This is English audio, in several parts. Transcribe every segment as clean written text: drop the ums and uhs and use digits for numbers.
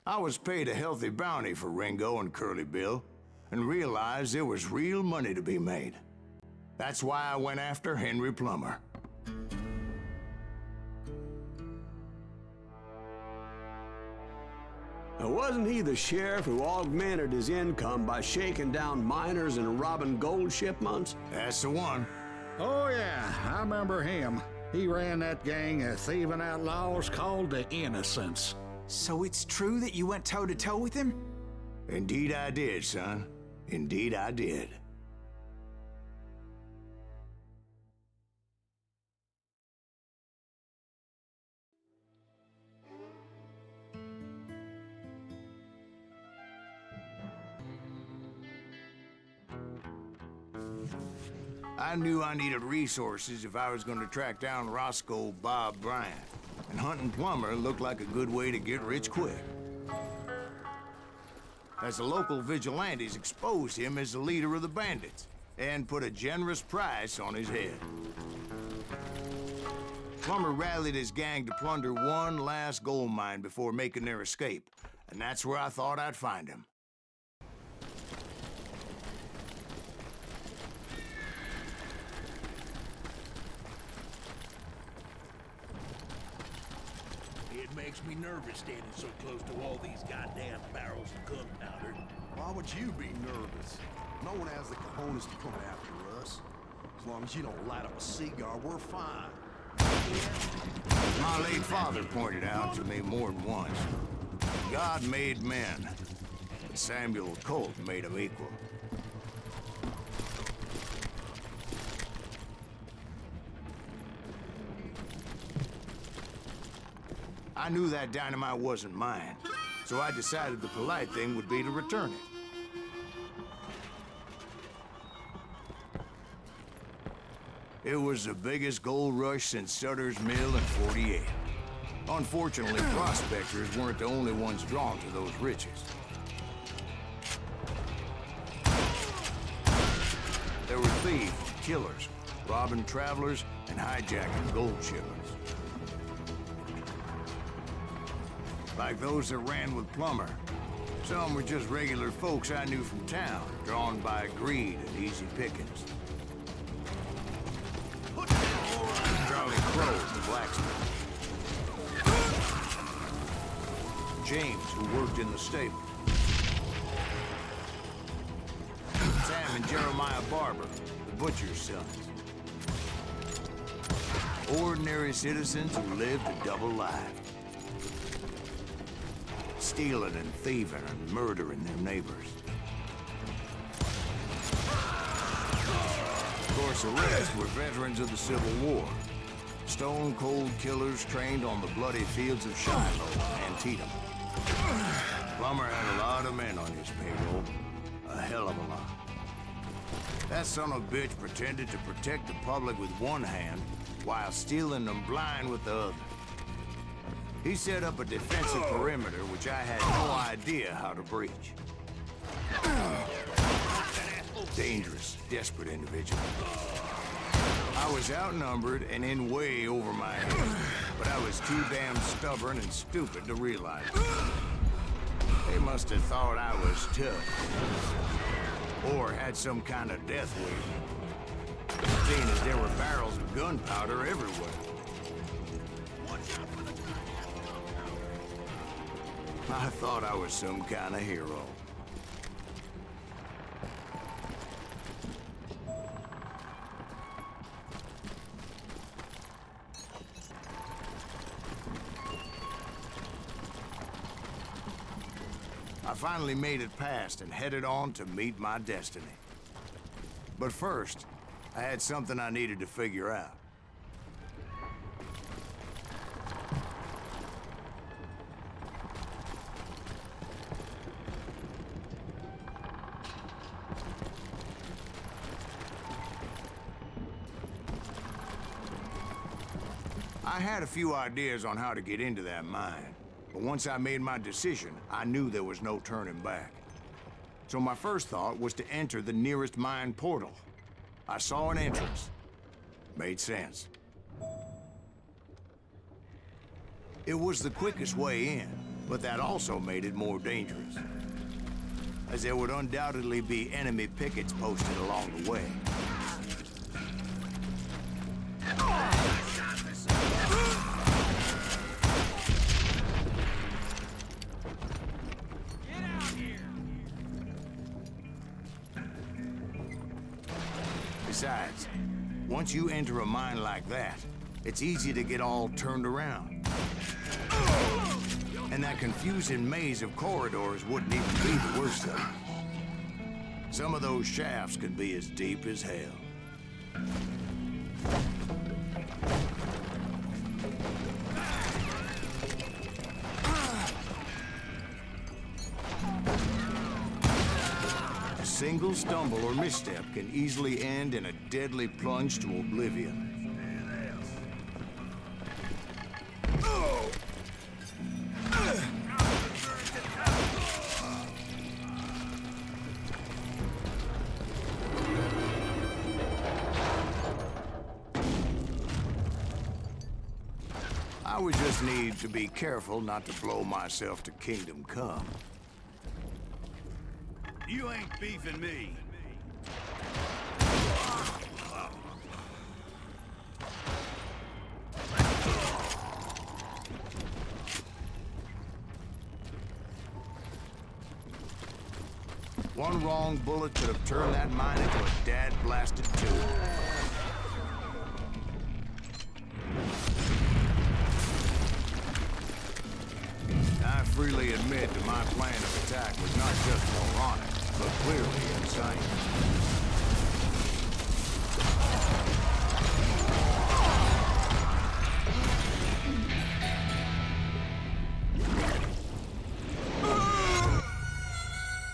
I was paid a healthy bounty for Ringo and Curly Bill, and realized there was real money to be made. That's why I went after Henry Plummer. Now, wasn't he the sheriff who augmented his income by shaking down miners and robbing gold shipments? That's the one. Oh yeah, I remember him. He ran that gang of thieving outlaws called the Innocents. So it's true that you went toe-to-toe with him? Indeed I did, son. Indeed I did. I knew I needed resources if I was going to track down Roscoe Bob Bryant, and hunting Plummer looked like a good way to get rich quick. As the local vigilantes exposed him as the leader of the bandits, and put a generous price on his head. Plummer rallied his gang to plunder one last gold mine before making their escape, and that's where I thought I'd find him. It makes me nervous standing so close to all these goddamn barrels of gunpowder. Why would you be nervous? No one has the cojones to come after us. As long as you don't light up a cigar, we're fine. My late father pointed out to me more than once. God made men, and Samuel Colt made them equal. I knew that dynamite wasn't mine, so I decided the polite thing would be to return it. It was the biggest gold rush since Sutter's Mill in '48. Unfortunately, prospectors weren't the only ones drawn to those riches. There were thieves, killers, robbing travelers, and hijacking gold shipments. Like those that ran with Plummer. Some were just regular folks I knew from town, drawn by greed and easy pickings. Charlie Crow, the blacksmith. James, who worked in the stable. Sam and Jeremiah Barber, the butcher's sons. Ordinary citizens who lived a double life. Stealing and thieving and murdering their neighbors. Of course, the rest were veterans of the Civil War. Stone-cold killers trained on the bloody fields of Shiloh and Antietam. Plummer had a lot of men on his payroll. A hell of a lot. That son of a bitch pretended to protect the public with one hand while stealing them blind with the other. He set up a defensive perimeter which I had no idea how to breach. Dangerous, desperate individual. I was outnumbered and in way over my head, but I was too damn stubborn and stupid to realize it. They must have thought I was tough, or had some kind of death waiting, seeing as there were barrels of gunpowder everywhere. I thought I was some kind of hero. I finally made it past and headed on to meet my destiny. But first, I had something I needed to figure out. I had a few ideas on how to get into that mine, but once I made my decision, I knew there was no turning back. So my first thought was to enter the nearest mine portal. I saw an entrance. Made sense. It was the quickest way in, But that also made it more dangerous, as there would undoubtedly be enemy pickets posted along the way. Besides, once you enter a mine like that, it's easy to get all turned around. And that confusing maze of corridors wouldn't even be the worst of it. Some of those shafts could be as deep as hell. A single stumble or misstep can easily end in a deadly plunge to oblivion. I would just need to be careful not to blow myself to Kingdom Come. You ain't beefing me. One wrong bullet could have turned that mine into a dad-blasted tube. I freely admit that my plan of attack was not just moronic, but clearly insane.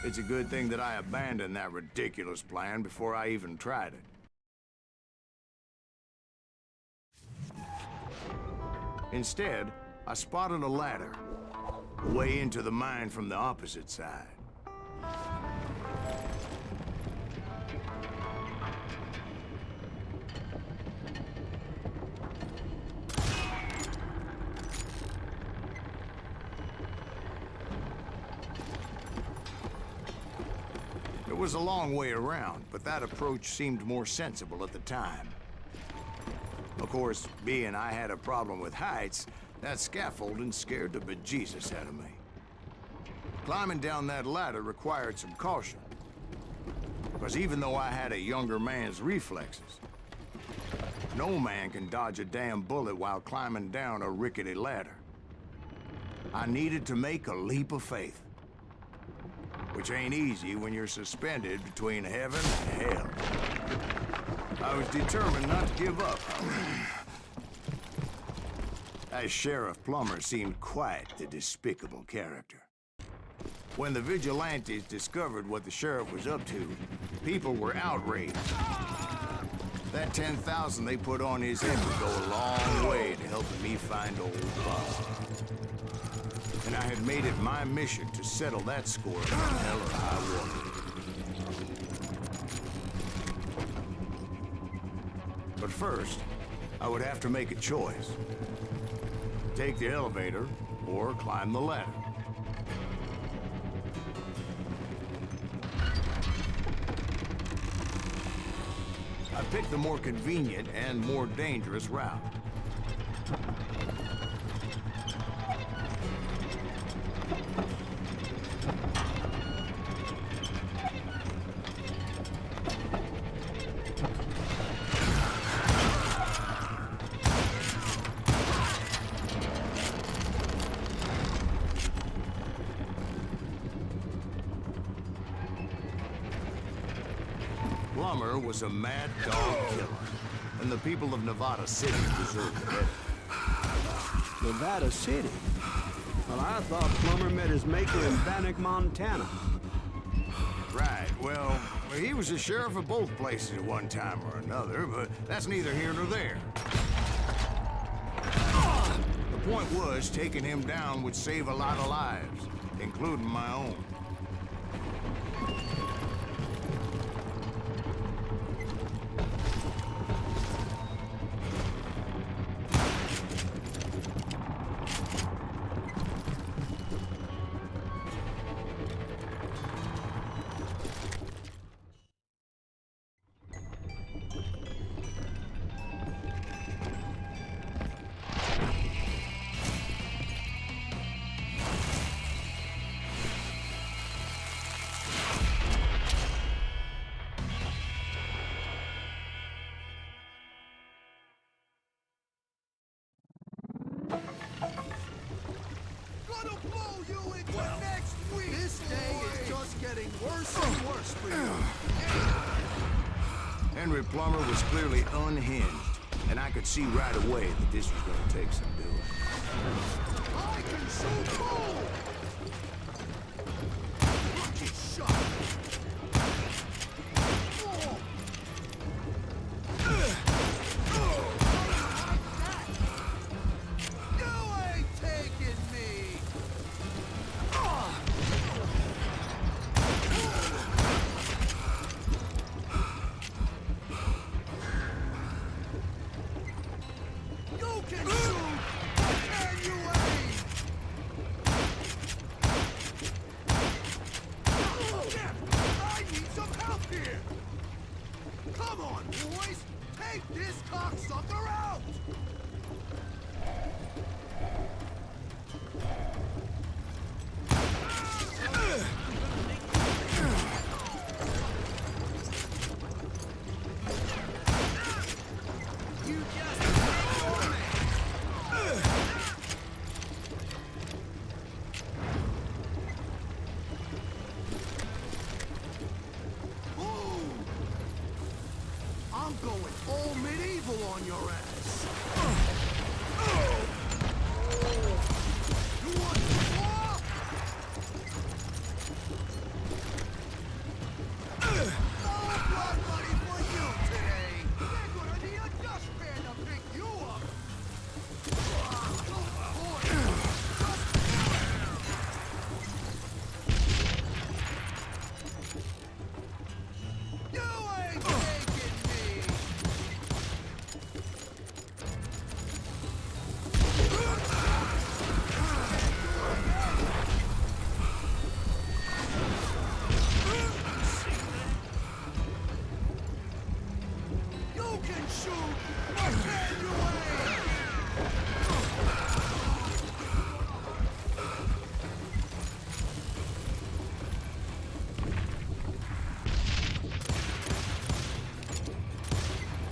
It's a good thing that I abandoned that ridiculous plan before I even tried it. Instead, I spotted a ladder, way into the mine from the opposite side. It was a long way around, but that approach seemed more sensible at the time. Of course, being I had a problem with heights, that scaffolding scared the bejesus out of me. Climbing down that ladder required some caution, because even though I had a younger man's reflexes, no man can dodge a damn bullet while climbing down a rickety ladder. I needed to make a leap of faith, which ain't easy when you're suspended between heaven and hell. I was determined not to give up, however. As Sheriff Plummer seemed quite the despicable character. When the vigilantes discovered what the sheriff was up to, people were outraged. That 10,000 they put on his head would go a long way to helping me find old Bob. And I had made it my mission to settle that score in hell or high water. But first, I would have to make a choice. Take the elevator or climb the ladder. I picked the more convenient and more dangerous route. Plummer was a mad dog killer, and the people of Nevada City deserved it. Nevada City? Well, I thought Plummer met his maker in Bannock, Montana. Right, well, he was the sheriff of both places at one time or another, but that's neither here nor there. The point was, taking him down would save a lot of lives, including my own. This day is just getting worse and worse for you. Henry Plummer was clearly unhinged, and I could see right away that this was gonna take some doing. I can shoot cool! Lucky shot! You ain't taking me! You can shoot! Can you aim? I need some help here! Come on, boys! Take this cocksucker out! You just ignore me! Move! I'm going all medieval on your ass. You want some more? No blood money for you today. We're gonna need a dustpan to pick you up. You ain't taking me. You can shoot, but can you aim?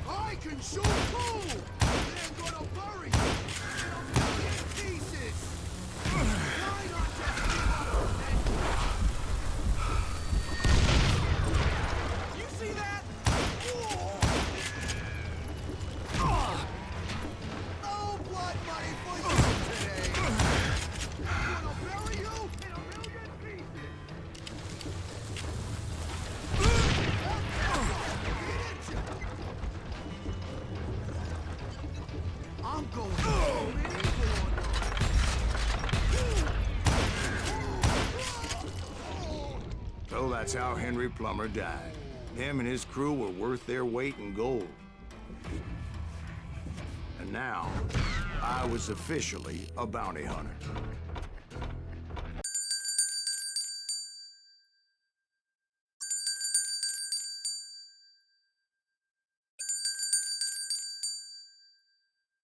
I can shoot too! They're gonna bury you in a million pieces! Why not just give up and... You see that? No blood money for you today! I'm gonna bury you in a million pieces! I'm going all medieval on you. So that's how Henry Plummer died. Him and his crew were worth their weight in gold. And now, I was officially a bounty hunter.